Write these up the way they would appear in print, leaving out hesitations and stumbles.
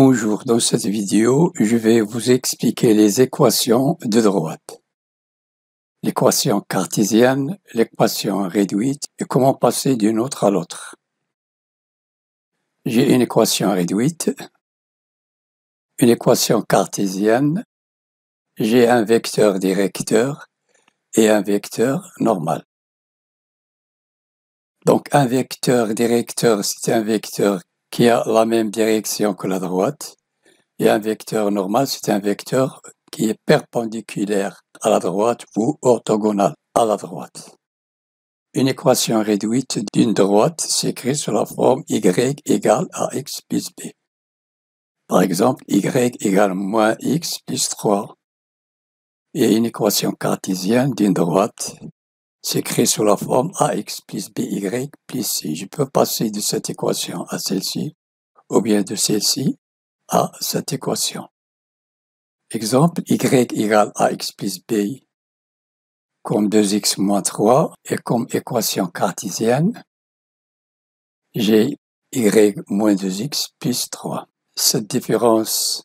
Bonjour, dans cette vidéo, je vais vous expliquer les équations de droite. L'équation cartésienne, l'équation réduite et comment passer d'une autre à l'autre. J'ai une équation réduite, une équation cartésienne, j'ai un vecteur directeur et un vecteur normal. Donc un vecteur directeur, c'est un vecteur qui a la même direction que la droite. Et un vecteur normal, c'est un vecteur qui est perpendiculaire à la droite ou orthogonal à la droite. Une équation réduite d'une droite s'écrit sous la forme y égale à x plus b. Par exemple, y égale moins x plus 3. Et une équation cartésienne d'une droite s'écrit sous la forme ax plus by plus c. Je peux passer de cette équation à celle-ci, ou bien de celle-ci à cette équation. Exemple, y égale ax plus b comme 2x moins 3 et comme équation cartésienne, j'ai y moins 2x plus 3. Cette différence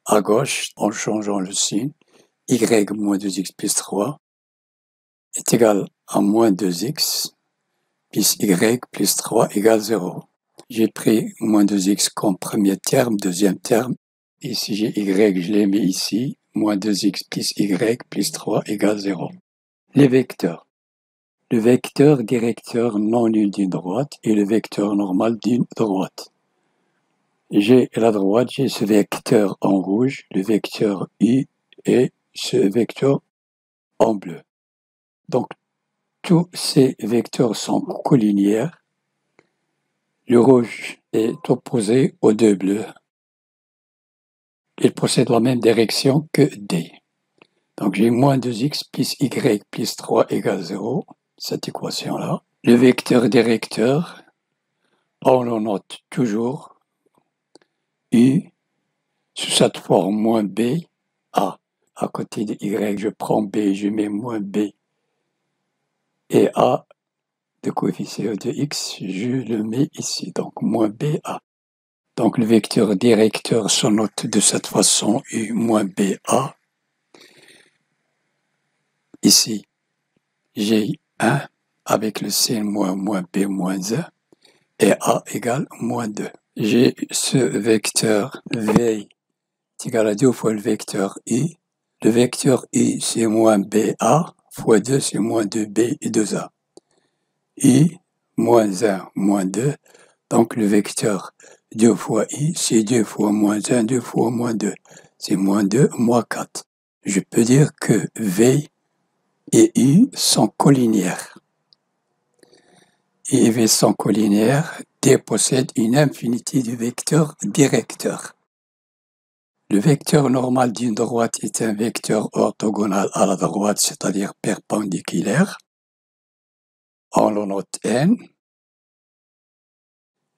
à gauche, en changeant le signe, y moins 2x plus 3 est égal à moins 2x plus y plus 3 égale 0. J'ai pris moins 2x comme premier terme, deuxième terme. Ici, j'ai y, je l'ai mis ici. Moins 2x plus y plus 3 égale 0. Les vecteurs. Le vecteur directeur non nul d'une droite et le vecteur normal d'une droite. J'ai la droite, j'ai ce vecteur en rouge, le vecteur i et ce vecteur en bleu. Donc, tous ces vecteurs sont collinéaires. Le rouge est opposé aux deux bleus. Ils possèdent la même direction que D. Donc j'ai moins 2x plus y plus 3 égale 0, cette équation-là. Le vecteur directeur, on le note toujours U sous cette forme moins B, A. À côté de y, je prends B, je mets moins B. Et A de coefficient de x, je le mets ici, donc moins BA. Donc le vecteur directeur se note de cette façon, U moins BA. Ici, j'ai 1 avec le signe moins B moins 1 et A égale moins 2. J'ai ce vecteur V est égal à 2 fois le vecteur I. Le vecteur I, c'est moins BA fois 2, c'est moins 2B et 2A. I, moins 1, moins 2. Donc le vecteur 2 fois I, c'est 2 fois moins 1, 2 fois moins 2. C'est moins 2, moins 4. Je peux dire que V et I sont collinéaires. Et V sont collinéaires, D possède une infinité de vecteurs directeurs. Le vecteur normal d'une droite est un vecteur orthogonal à la droite, c'est-à-dire perpendiculaire. On le note N.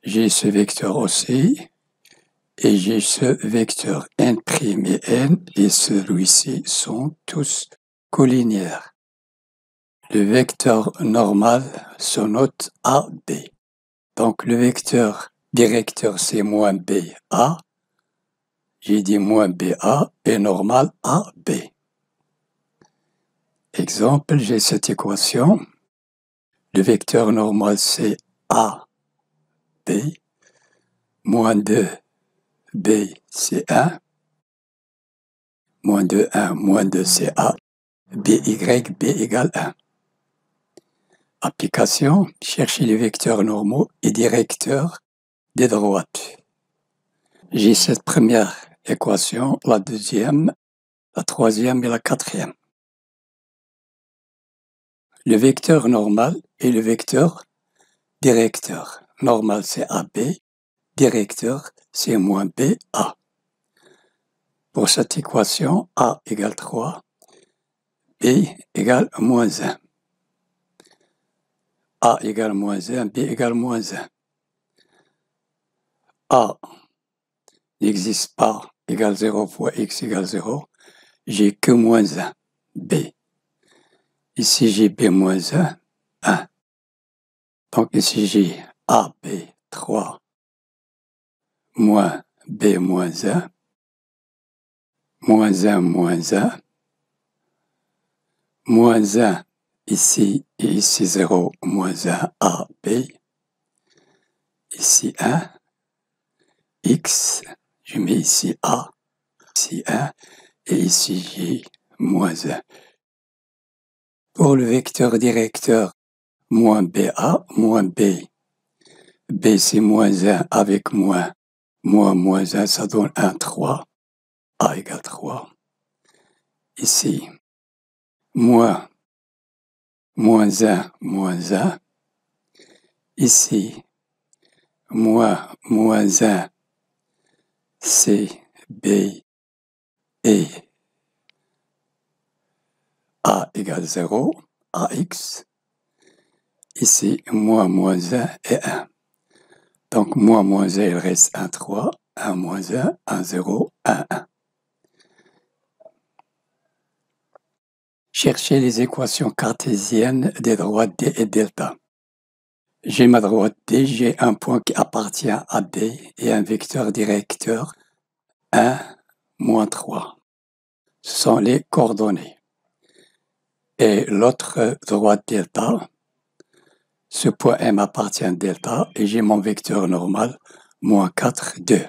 J'ai ce vecteur aussi, et j'ai ce vecteur N' et N, et celui-ci sont tous collinéaires. Le vecteur normal se note AB. Donc le vecteur directeur c'est moins BA. J'ai dit moins BA et normal AB. Exemple, j'ai cette équation. Le vecteur normal c'est AB. Moins 2B c'est 1. Moins 2, 1, moins 2 c'est A. BY, B égale 1. Application, chercher les vecteurs normaux et directeurs des droites. J'ai cette première équation, la deuxième, la troisième et la quatrième. Le vecteur normal et le vecteur directeur. Normal c'est AB, directeur c'est moins BA. Pour cette équation, A égale 3, B égale moins 1. A égale moins 1, B égale moins 1. A n'existe pas, égale 0 fois x égale 0. J'ai que moins 1, B. Ici, j'ai B moins 1, 1. Donc ici, j'ai AB 3 moins B moins 1, moins 1, moins 1, moins 1 ici et ici 0, moins 1, A, B, ici 1, X, je mets ici A, ici 1, et ici J, moins 1. Pour le vecteur directeur, moins BA, moins B. B c'est moins 1 avec moins 1, ça donne 1, 3. A égale 3. Ici, moins 1, moins 1. Ici, moins 1, C, B et A égale 0, AX. Ici, moins 1 et 1. Donc, moins 1, il reste 1, 3, 1, moins 1, 1, 0, 1, 1. Cherchez les équations cartésiennes des droites D et delta. J'ai ma droite D, j'ai un point qui appartient à B et un vecteur directeur 1, moins 3. Ce sont les coordonnées. Et l'autre droite delta, ce point M appartient à delta et j'ai mon vecteur normal, moins 4, 2.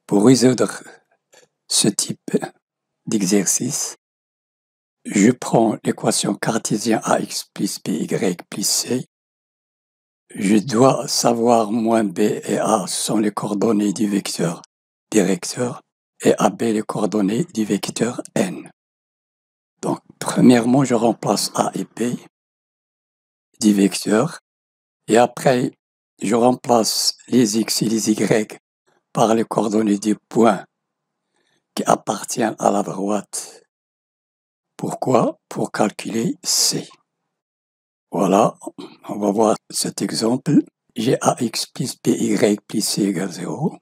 Pour résoudre ce type d'exercice, je prends l'équation cartésienne AX plus BY plus C. Je dois savoir moins B et A sont les coordonnées du vecteur directeur et AB les coordonnées du vecteur N. Donc, premièrement, je remplace A et B du vecteur et après, je remplace les X et les Y par les coordonnées du point qui appartient à la droite. Pourquoi? Pour calculer C. Voilà, on va voir cet exemple. J'ai AX plus BY plus C égale 0.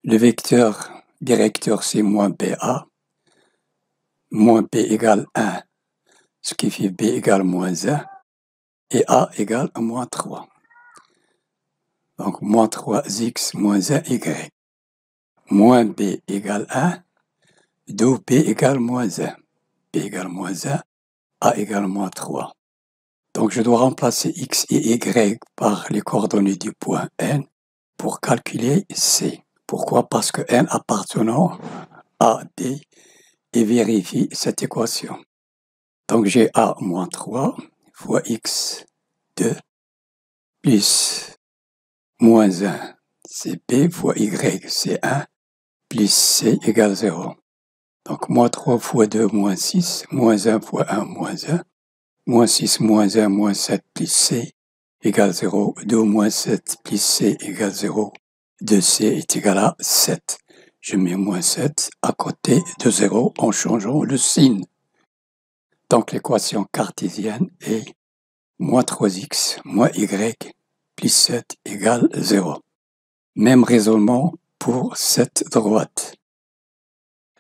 Le vecteur directeur, c'est moins BA. Moins B égale 1, ce qui fait B égale moins 1. Et A égale moins 3. Donc, moins 3X moins 1Y. Moins B égale 1, d'où B égale moins 1. B égale moins 1, A égale moins 3. Donc, je dois remplacer X et Y par les coordonnées du point N pour calculer C. Pourquoi? Parce que N appartenant à B et vérifie cette équation. Donc, j'ai A moins 3 fois X 2 plus moins 1, c'est B fois Y, c'est 1, plus C égale 0. Donc, moins 3 fois 2, moins 6, moins 1 fois 1, moins 1, moins 6, moins 1, moins 7, plus C égale 0, 2 moins 7, plus C égale 0, 2C est égal à 7. Je mets moins 7 à côté de 0 en changeant le signe. Donc, l'équation cartésienne est moins 3x moins y plus 7 égale 0. Même raisonnement pour cette droite.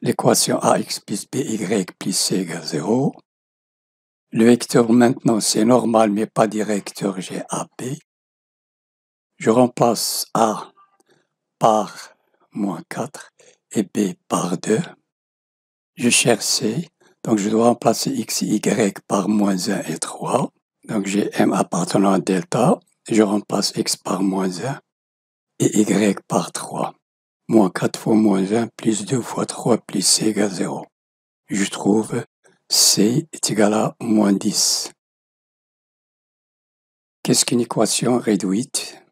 L'équation AX plus BY plus C égale 0. Le vecteur maintenant, c'est normal, mais pas directeur, j'ai AB. Je remplace A par moins 4 et B par 2. Je cherche C, donc je dois remplacer X et Y par moins 1 et 3. Donc j'ai M appartenant à delta, je remplace X par moins 1 et Y par 3. Moins 4 fois moins 1 plus 2 fois 3 plus C égale 0. Je trouve C est égal à moins 10. Qu'est-ce qu'une équation réduite?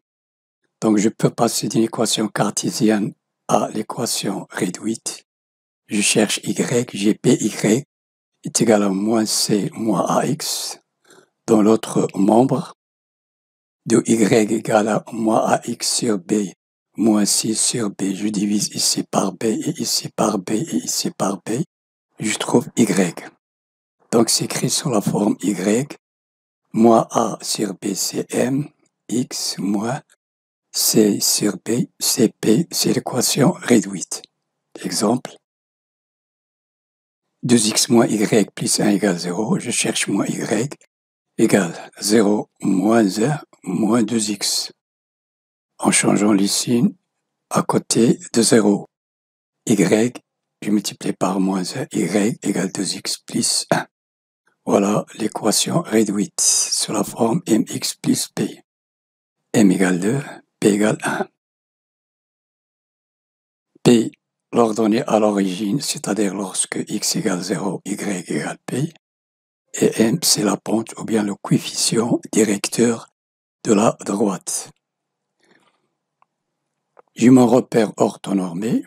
Donc je peux passer d'une équation cartésienne à l'équation réduite. Je cherche Y, j'ai PY est égal à moins C moins AX dans l'autre membre. De Y égale à moins AX sur B moins 6 sur B. Je divise ici par B et ici par B et ici par B. Je trouve Y. Donc, c'est écrit sous la forme Y. Moins A sur B, c'est M. X moins C sur B, c'est P. C'est l'équation réduite. Exemple. 2x moins Y plus 1 égale 0. Je cherche moins Y égale 0 moins 1 moins 2x. En changeant les signes, à côté de 0. Y, je multiplie par moins 1, y égale 2x plus 1. Voilà l'équation réduite sous la forme mx plus p. M égale 2, p égale 1. P, l'ordonnée à l'origine, c'est-à-dire lorsque x égale 0, y égale p. Et m, c'est la pente ou bien le coefficient directeur de la droite. J'ai mon repère orthonormé.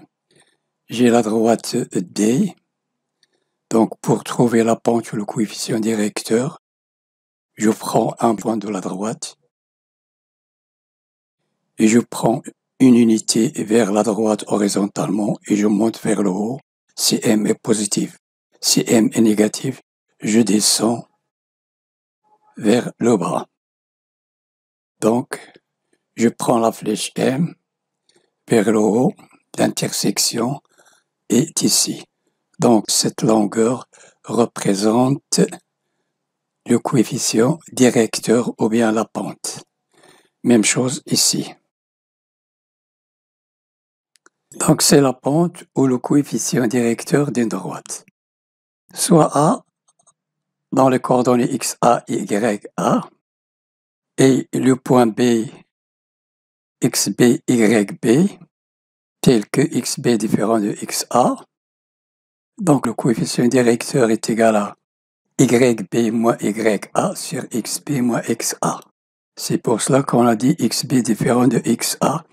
J'ai la droite D. Donc, pour trouver la pente ou le coefficient directeur, je prends un point de la droite et je prends une unité vers la droite horizontalement et je monte vers le haut si M est positif. Si M est négatif, je descends vers le bas. Donc, je prends la flèche M vers le haut, l'intersection est ici. Donc, cette longueur représente le coefficient directeur ou bien la pente. Même chose ici. Donc, c'est la pente ou le coefficient directeur d'une droite. Soit A, dans les coordonnées x, a, y, a, et le point B, xb, yb, tel que xb différent de xa. Donc, le coefficient directeur est égal à yb moins ya sur xb moins xa. C'est pour cela qu'on a dit xb différent de xa.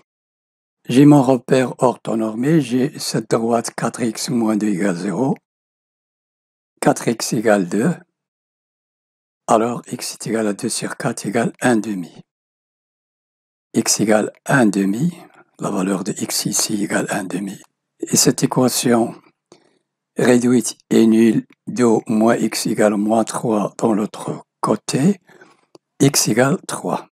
J'ai mon repère orthonormé, j'ai cette droite 4x moins 2 égale 0, 4x égale 2, alors x est égal à 2 sur 4 égale 1 demi. X égale 1 demi, la valeur de x ici égale 1 demi. Et cette équation réduite est nulle, do moins x égale moins 3 dans l'autre côté, x égale 3.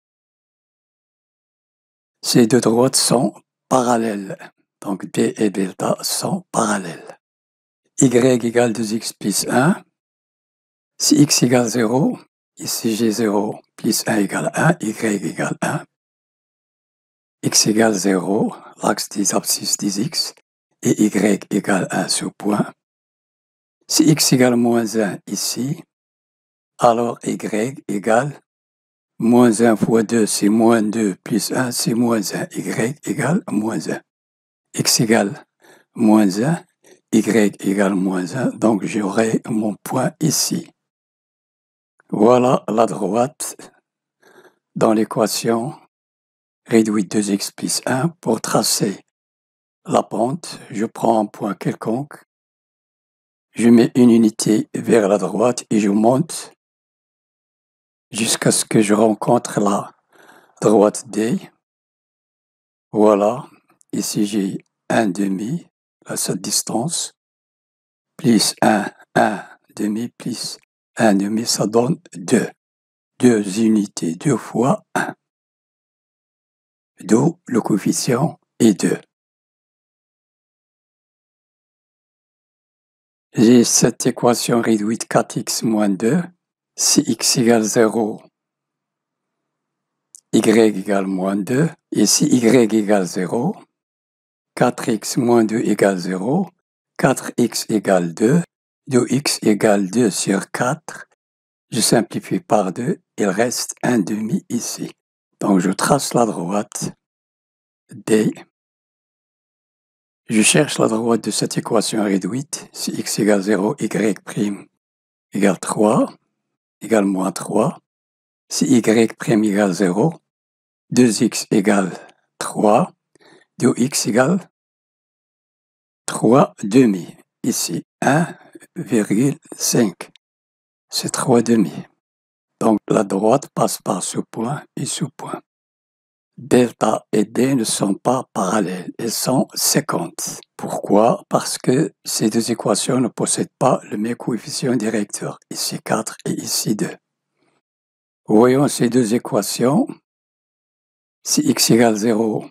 Ces deux droites sont parallèles, donc B et delta sont parallèles. Y égale 2x plus 1, si x égale 0, ici j'ai 0 plus 1 égale 1, y égale 1, x égale 0, l'axe des abscisses des x, et y égale 1 sur point. Si x égale moins 1 ici, alors y égale moins 1 fois 2, c'est moins 2, plus 1, c'est moins 1, y égale moins 1. X égale moins 1, y égale moins 1, donc j'aurai mon point ici. Voilà la droite dans l'équation réduite 2x plus 1. Pour tracer la pente, je prends un point quelconque, je mets une unité vers la droite et je monte jusqu'à ce que je rencontre la droite D. Voilà, ici j'ai 1 demi, à cette distance, plus 1 demi, plus 1 demi, ça donne 2. 2 unités, 2 fois 1. D'où le coefficient est 2. J'ai cette équation réduite 4x moins 2. Si x égale 0, y égale moins 2. Et si y égale 0, 4x moins 2 égale 0. 4x égale 2. 2x égale 2 sur 4. Je simplifie par 2. Il reste 1 demi ici. Donc je trace la droite D. Je cherche la droite de cette équation réduite. Si x égale 0, y' égale 3, égale moins 3. Si y' égale 0, 2x égale 3, 2x égale 3 demi. Ici, 1,5. C'est 3 demi. Donc la droite passe par ce point et ce point. Delta et D ne sont pas parallèles, elles sont séquentes. Pourquoi? Parce que ces deux équations ne possèdent pas le même coefficient directeur, ici 4 et ici 2. Voyons ces deux équations. Si x égale 0,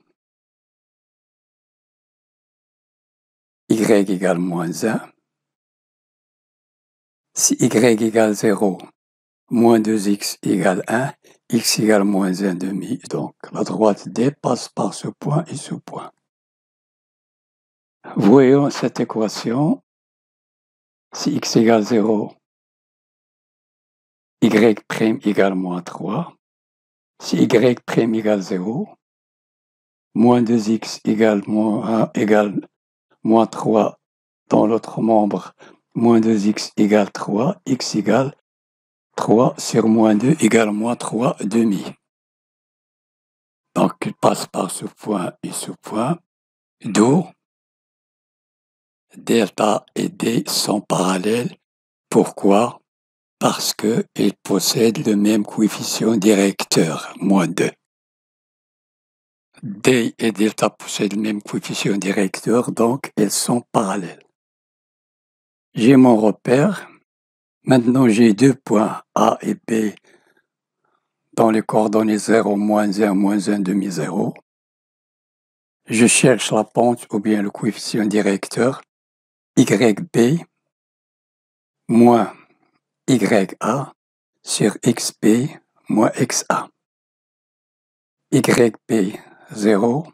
y égale moins 1. Si y égale 0, moins 2x égale 1, x égale moins 1 demi. Donc la droite D passe par ce point et ce point. Voyons cette équation. Si x égale 0, y' égale moins 3. Si y' égale 0, moins 2x égale moins 1 égale moins 3 dans l'autre membre, moins 2x égale 3, x égale 3 sur moins 2 égale moins 3 demi. Donc, il passe par ce point et ce point, d'où delta et d sont parallèles. Pourquoi? Parce qu'ils possèdent le même coefficient directeur, moins 2. D et delta possèdent le même coefficient directeur, donc elles sont parallèles. J'ai mon repère. Maintenant, j'ai deux points A et B dans les coordonnées 0, moins 1, moins 1 demi 0. Je cherche la pente ou bien le coefficient directeur YB moins YA sur XB moins XA. YB 0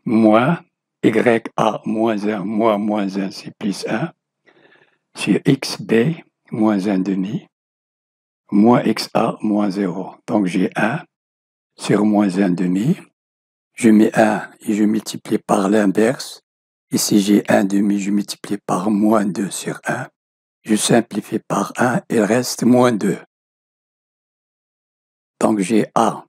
moins YA moins 1 moins 1 c'est plus 1 sur XB moins 1 demi moins XA moins 0. Donc j'ai 1 sur moins 1 demi. Je mets 1 et je multiplie par l'inverse. Ici j'ai 1 demi, je multiplie par moins 2 sur 1. Je simplifie par 1, il reste moins 2. Donc j'ai A,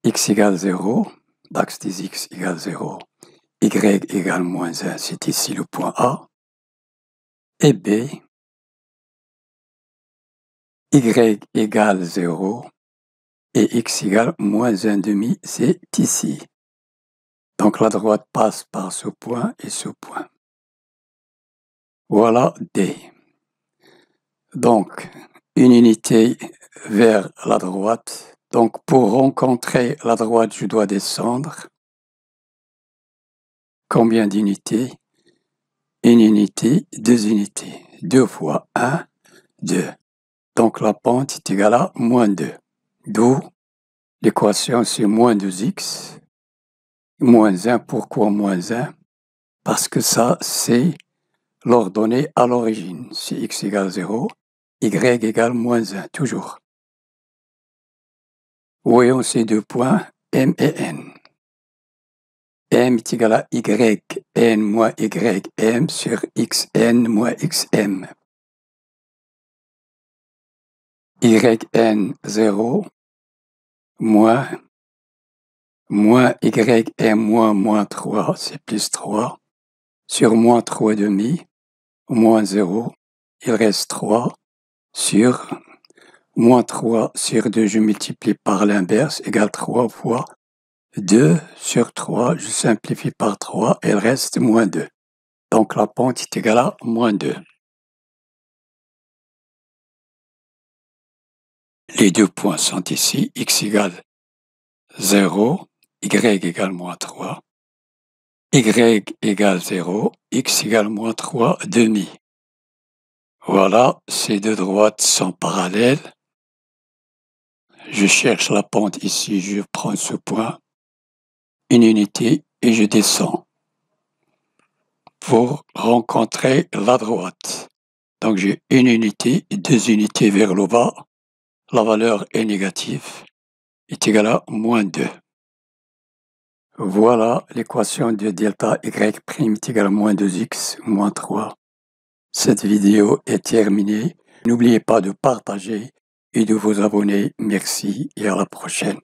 x égale 0, l'axe des x égale 0, y égale moins 1, c'est ici le point A, et B, y égale 0, et x égale moins 1 demi, c'est ici. Donc la droite passe par ce point et ce point. Voilà D. Donc, une unité vers la droite. Donc, pour rencontrer la droite, je dois descendre. Combien d'unités? Une unité, deux unités. 2 fois 1, 2. Donc, la pente est égale à moins 2. D'où l'équation, c'est moins 2x. Moins 1, pourquoi moins 1? Parce que ça, c'est l'ordonnée à l'origine. Si x égale 0, y égale moins 1, toujours. Voyons ces deux points, M et N. M est égal à yn moins ym sur xn moins xm. Yn 0 moins ym moins 3, c'est plus 3, sur moins 3 demi, moins 0, il reste 3, sur moins 3 sur 2, je multiplie par l'inverse, égale 3 fois 2 sur 3, je simplifie par 3, il reste moins 2. Donc la pente est égale à moins 2. Les deux points sont ici, x égale 0, y égale moins 3, y égale 0, x égale moins 3 demi. Voilà, ces deux droites sont parallèles. Je cherche la pente ici, je prends ce point, une unité, et je descends pour rencontrer la droite. Donc j'ai une unité et deux unités vers le bas. La valeur est négative, est égale à moins 2. Voilà l'équation de delta y' est égale à moins 2x moins 3. Cette vidéo est terminée. N'oubliez pas de partager et de vous abonner. Merci et à la prochaine.